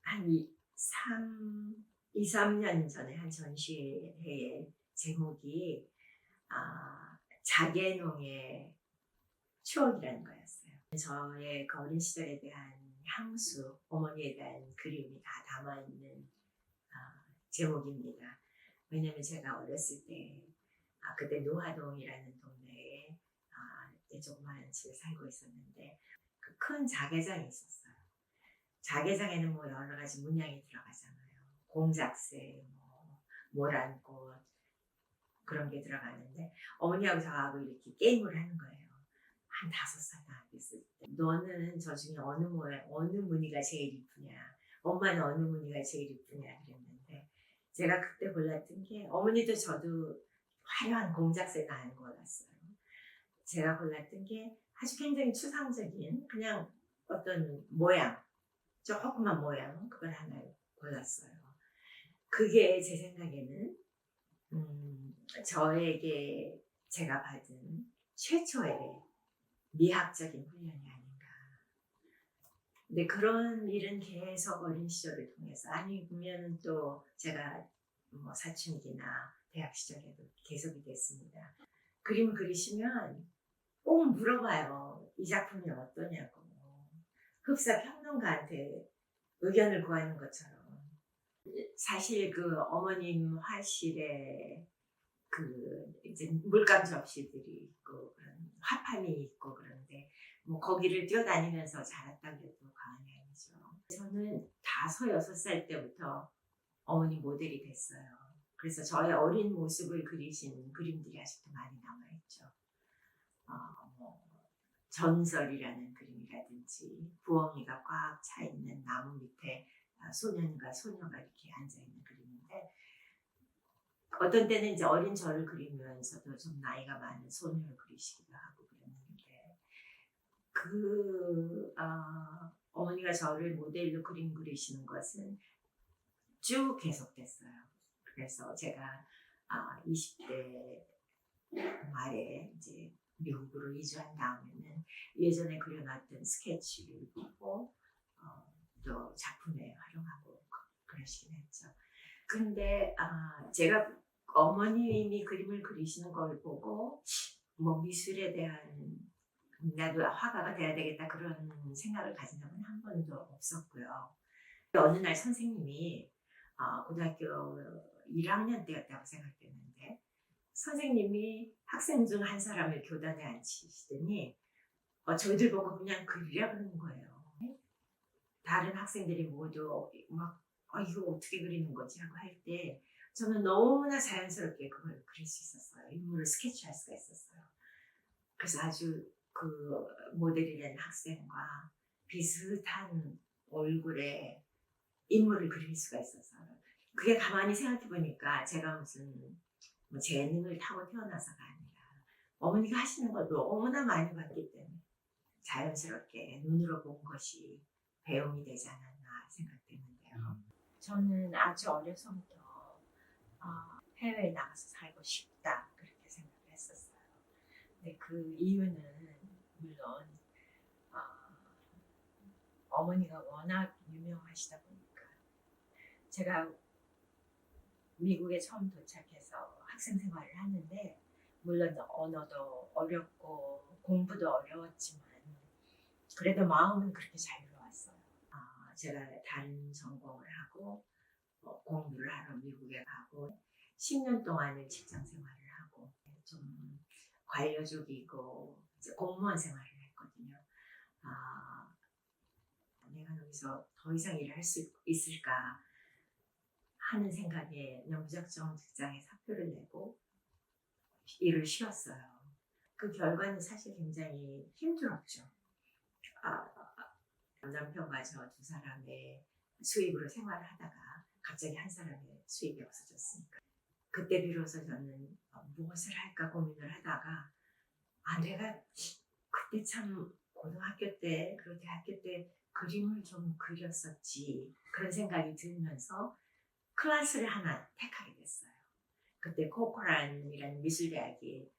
한 2, 3년 전에 한 전시회의 제목이 자개농의 추억이라는 거였어요. 저의 그 어린 시절에 대한 향수, 어머니에 대한 그리움이 다 담아있는 제목입니다. 왜냐면 제가 어렸을 때 그때 노화동이라는 동네에 조그마한 집에 살고 있었는데 그 큰 자개장이 있었어요. 자개장에는 뭐 여러 가지 문양이 들어가잖아요. 공작새, 뭐 모란꽃 그런 게 들어가는데 어머니하고 저하고 이렇게 게임을 하는 거예요. 한 5살 나겠을 때. 너는 저 중에 어느 무늬가 제일 이쁘냐? 엄마는 어느 무늬가 제일 이쁘냐? 그랬는데 제가 그때 골랐던 게 어머니도 저도 화려한 공작새가 안 골랐어요. 제가 골랐던 게 아주 굉장히 추상적인 그냥 어떤 모양, 조그만 모양 그걸 하나 골랐어요. 그게 제 생각에는 저에게 제가 받은 최초의 미학적인 훈련이 아닌가. 근데 그런 일은 계속 어린 시절을 통해서 아니면 또 제가 뭐 사춘기나 대학 시절에도 계속이 됐습니다. 그림을 그리시면 꼭 물어봐요. 이 작품이 어떠냐고. 흡사 평론가한테 의견을 구하는 것처럼. 사실 그 어머님 화실에 그 이제 물감 접시들이 있고 그런 화판이 있고 그런데 뭐 거기를 뛰어다니면서 자랐다고 해도 과언이 아니죠. 저는 5, 6살 때부터 어머니 모델이 됐어요. 그래서 저의 어린 모습을 그리신 그림들이 아직도 많이 남아있죠. 뭐 전설이라는 그림이라든지 부엉이가 꽉 차 있는 나무 밑에 소년과 소녀가 이렇게 앉아 있는 그림인데 어떤 때는 이제 어린 저를 그리면서도 좀 나이가 많은 소녀를 그리시기도 하고 그랬는데 어머니가 저를 모델로 그림 그리시는 것은 쭉 계속됐어요. 그래서 제가 20대 말에 이제 미국으로 이주한 다음에는 예전에 그려놨던 스케치를 보고 또 작품에 활용하고 그러시긴 했죠. 근데 제가 어머님이 그림을 그리시는 걸 보고 뭐 미술에 대한 나도 화가가 돼야 되겠다 그런 생각을 가진 적은 한 번도 없었고요. 어느 날 선생님이 고등학교 1학년 때였다고 생각되는데 선생님이 학생 중 한 사람을 교단에 앉히시더니 저희들 보고 그냥 그리라 그러는 거예요. 다른 학생들이 모두 막 이거 어떻게 그리는 거지 하고 할 때 저는 너무나 자연스럽게 그걸 그릴 수 있었어요. 인물을 스케치할 수가 있었어요. 그래서 아주 그 모델이라는 학생과 비슷한 얼굴에 인물을 그릴 수가 있었어요. 그게 가만히 생각해 보니까 제가 무슨 뭐 재능을 타고 태어나서가 아니라 어머니가 하시는 걸 너무나 많이 봤기 때문에 자연스럽게 눈으로 본 것이 배움이 되지 않았나 생각되는데요. 저는 아주 어려서부터 해외에 나가서 살고 싶다 그렇게 생각을 했었어요. 근데 그 이유는 물론 어머니가 워낙 유명하시다 보니까 제가 미국에 처음 도착해서 학생 생활을 하는데 물론 언어도 어렵고 공부도 어려웠지만 그래도 마음은 그렇게 자유로웠어요. 제가 다른 전공을 하고 공부를 하러 미국에 가고 10년 동안을 직장 생활을 하고 좀 관료직이고 이제 공무원 생활을 했거든요. 내가 여기서 더 이상 일을 할 수 있을까 하는 생각에 그냥 무작정 직장에 사표를 내고 일을 쉬었어요. 그 결과는 사실 굉장히 힘들었죠. 남편과 저 2사람의 수입으로 생활을 하다가 갑자기 한 사람의 수입이 없어졌으니까 그때 비로소 저는 무엇을 할까 고민을 하다가 내가 그때 참 고등학교 때 그리고 대학교 때 그림을 좀 그렸었지 그런 생각이 들면서 클래스를 하나 택하게 됐어요. 그때 코코란이라는 미술대학이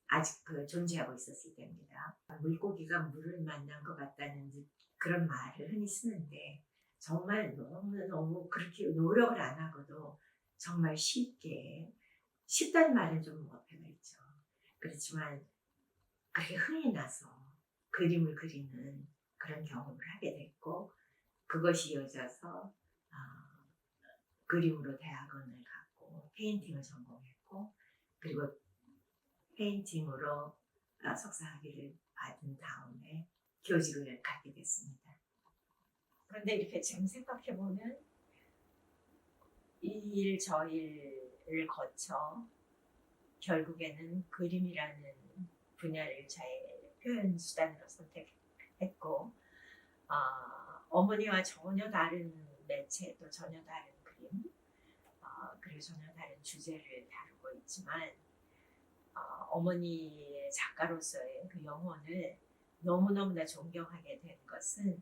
아직 존재하고 있었을 때입니다. 물고기가 물을 만난 것 같다는 그런 말을 흔히 쓰는데 정말 너무너무 그렇게 노력을 안 하고도 정말 쉽다는 말은 좀 어폐가 있죠. 그렇지만 그렇게 흥이 나서 그림을 그리는 그런 경험을 하게 됐고, 그것이 이어져서 그림으로 대학원을 갔고 페인팅을 전공했고, 그리고 페인팅으로 석사 학위를 받은 다음에 교직을 갖게 됐습니다. 그런데 이렇게 지금 생각해보면 이 일 저 일을 거쳐 결국에는 그림이라는 분야를 저의 표현 수단으로 선택했고, 어머니와 전혀 다른 매체, 또 전혀 다른 그림, 그리고 전혀 다른 주제를 다루고 있지만, 어머니의 작가로서의 그 영혼을 너무너무나 존경하게 된 것은,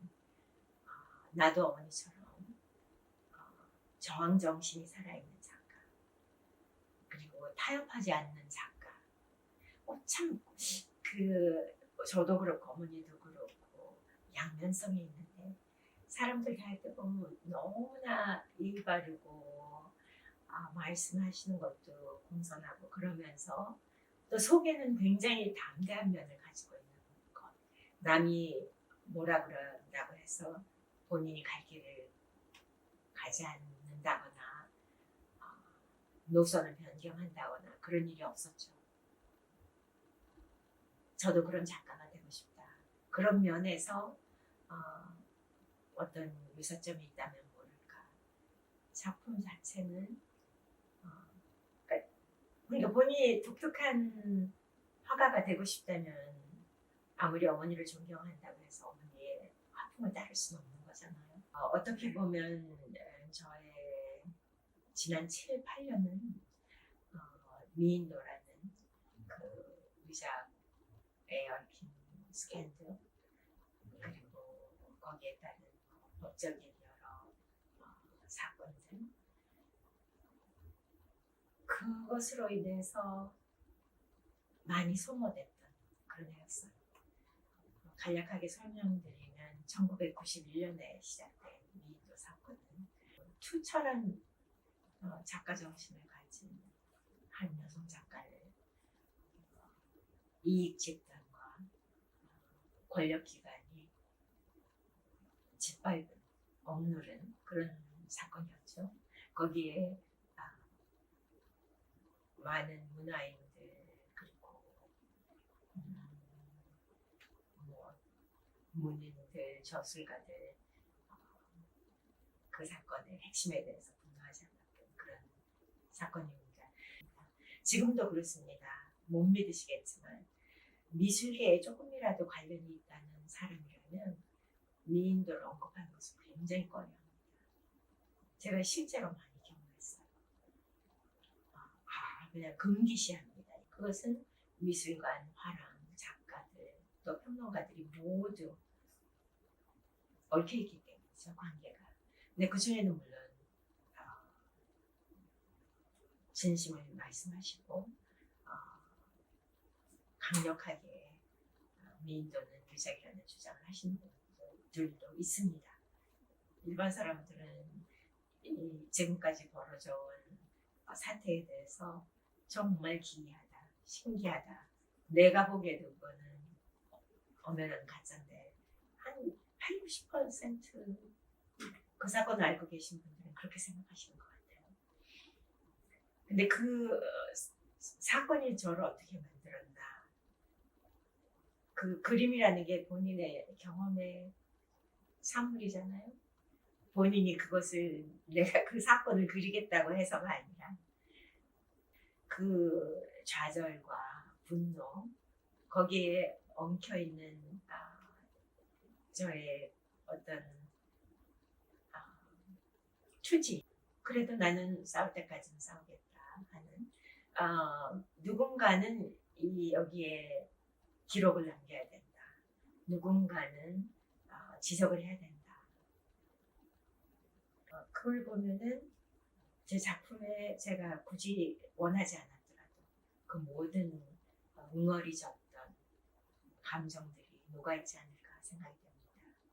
나도 어머니처럼 저항정신이 살아있는 작가, 그리고 타협하지 않는 작가. 참, 저도 그렇고 어머니도 그렇고 양면성이 있는데, 사람들 할 때 보면 너무나 예의 바르고 말씀하시는 것도 공손하고 그러면서 또 속에는 굉장히 담대한 면을 가지고 있는 것. 남이 뭐라 그런다고 해서 본인이 갈 길을 가지 않는다거나 노선을 변경한다거나 그런 일이 없었죠. 저도 그런 작가가 되고 싶다. 그런 면에서 어떤 유사점이 있다면 모를까. 작품 자체는 그러니까 본인이 독특한 화가가 되고 싶다면 아무리 어머니를 존경한다고 해서 어머니의 화풍을 따를 수는 없는 거잖아요. 어떻게 보면 저의 지난 7, 8년은 미인도라는 그 의작에 얽힌 스캔들, 그리고 거기에 따른 법적인 여러 사건들, 그것으로 인해서 많이 소모됐던 그런 해였어요. 간략하게 설명드리면 1991년에 시작된 미인도 사건은 투철한 작가 정신을 가진 한 여성 작가를 이익 집단과 권력기관이 짓밟은, 억누른 그런 사건이었죠. 거기에 많은 문화인들, 그리고 문인들, 저술가들, 그 사건의 핵심에 대해서 분노하지 않았던 그런 사건입니다. 지금도 그렇습니다. 못 믿으시겠지만 미술계에 조금이라도 관련이 있다는 사람이라면 미인도를 언급하는 것을 굉장히 꺼려합니다. 제가 실제로 많이 경험했어요. 그냥 금기시합니다. 그것은 미술관, 화랑, 작가들, 또 평론가들이 모두 얽혀있기 때문이죠, 관계가. 근데 그 중에는 물론 진심을 말씀하시고 강력하게 미인도는 유작이라는 주장을 하시는 분들도 있습니다. 일반 사람들은 지금까지 벌어져 온 사태에 대해서 정말 기이하다, 신기하다, 내가 보기에도 그거는 엄연한 가짜인데 한 80% 그 사건을 알고 계신 분들은 그렇게 생각하시는 것 같아요. 근데 그 사건이 저를 어떻게 만들었나, 그 그림이라는 게 본인의 경험의 산물이잖아요. 본인이 그것을, 내가 그 사건을 그리겠다고 해서가 아니라 그 좌절과 분노, 거기에 엉켜있는 저의 어떤 투지, 그래도 나는 싸울 때까지는 싸우겠다 하는, 누군가는 여기에 기록을 남겨야 된다, 누군가는 지적을 해야 된다. 그걸 보면은 제 작품에 제가 굳이 원하지 않았더라도 그 모든 웅얼이졌던 감정들이 녹아있지 않을까 생각이 됩니다.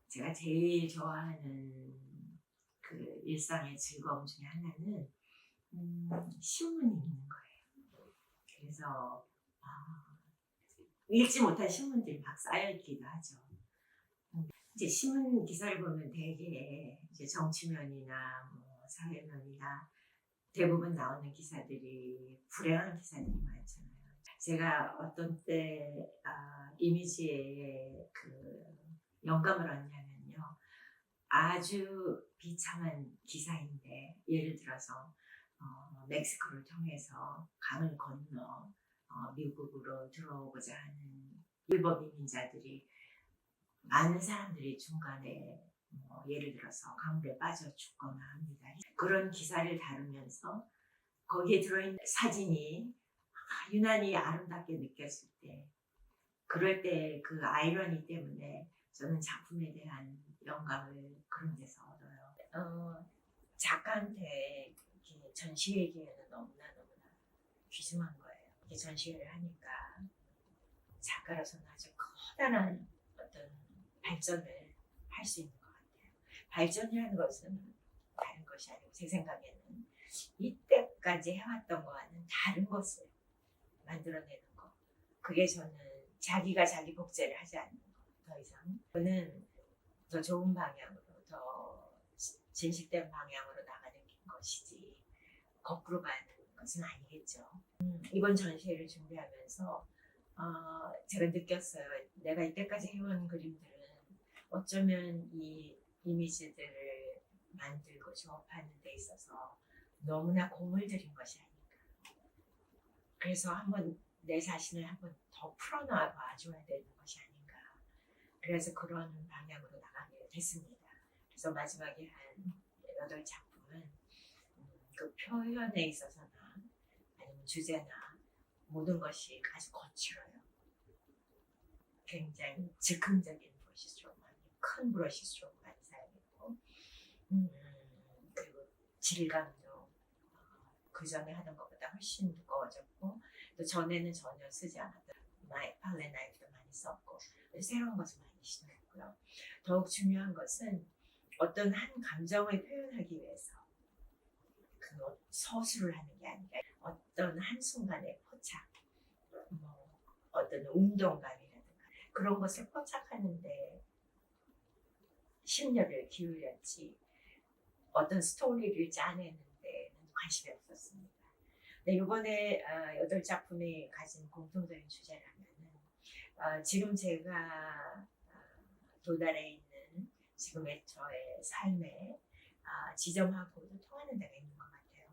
제가 제일 좋아하는 그 일상의 즐거움 중에 하나는 신문 읽는 거예요. 그래서 읽지 못한 신문들이 막 쌓여 있기도 하죠. 이제 신문 기사를 보면 되게 이제 정치면이나 뭐 사회면이나 대부분 나오는 기사들이 불행한 기사들이 많잖아요. 제가 어떤 때 이미지에 그 영감을 얻냐면요. 아주 비참한 기사인데 예를 들어서 멕시코를 통해서 강을 건너 미국으로 들어오고자 하는 일법 이민자들이 많은 사람들이 중간에 예를 들어서 강물에 빠져 죽거나 합니다. 그런 기사를 다루면서 거기에 들어있는 사진이 유난히 아름답게 느꼈을 때 그럴 때 그 아이러니 때문에 저는 작품에 대한 영감을 그런 데서 얻어요. 작가한테 이렇게 전시회기에는 너무나 귀중한 거예요. 이렇게 전시회를 하니까 작가로서는 아주 커다란 어떤 발전을 할 수 있는 것 같아요. 발전이라는 것은 다른 것이 아니고 제 생각에는 이때까지 해왔던 거와는 다른 것을 만들어내는 거. 그게 저는 자기가 자기 복제를 하지 않는 거. 더 이상 저는 더 좋은 방향으로 더 진실된 방향으로 나가는 것이지 거꾸로 가는 것은 아니겠죠. 이번 전시회를 준비하면서 제가 느꼈어요. 내가 이때까지 해온 그림들은 어쩌면 이 이미지들을 만들고 조합하는 데 있어서 너무나 공을 들인 것이 아닌가. 그래서 한번 내 자신을 한번 더 풀어놔 봐줘야 되는 것이 아닌가. 그래서 그런 방향으로 나가게 됐습니다. 그래서 마지막에 한 8작품은 그 표현에 있어서나 아니면 주제나 모든 것이 아주 거칠어요. 굉장히 즉흥적인 브러시 스트로크, 큰 브러시 스트로크 많이 사용했고, 그리고 질감도 그 전에 하던 것보다 훨씬 두꺼워졌고, 또 전에는 전혀 쓰지 않았던 팔렛 나이프도 많이 썼고, 새로운 것을 많이 시도했고요. 더욱 중요한 것은 어떤 한 감정을 표현하기 위해서 그 서술을 하는 게 아니라 어떤 한순간의 포착, 어떤 운동감이라든가 그런 것을 포착하는데 심려를 기울였지 어떤 스토리를 짜내는 데는 관심이 없었습니다. 근데 이번에 8작품이 가진 공통적인 주제라면은 지금 제가 도달해 있는 지금의 저의 삶의 지점하고도 통하는 데가 있는 것 같아요.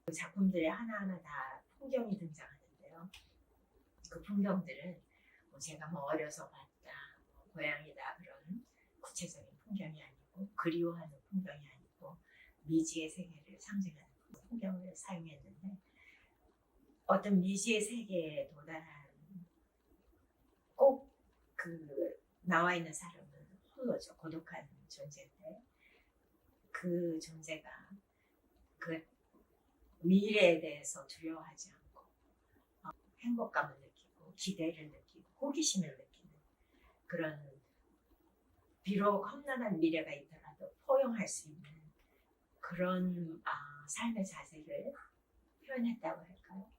그 작품들의 하나하나 다 풍경이 등장하는데요. 그 풍경들은 제가 어려서 봤다, 고향이다 그런 구체적인 풍경이 아니고 그리워하는 풍경이 아니고 미지의 세계를 상징하는 풍경을 사용했는데 어떤 미지의 세계에 도달한 꼭 그 나와 있는 사람은 홀로죠. 고독한 존재인데 그 존재가 그 미래에 대해서 두려워하지 않고 행복감을 느끼고 기대를 느끼고 호기심을 느끼는 그런 비록 험난한 미래가 있더라도 포용할 수 있는 그런 삶의 자세를 표현했다고 할까요?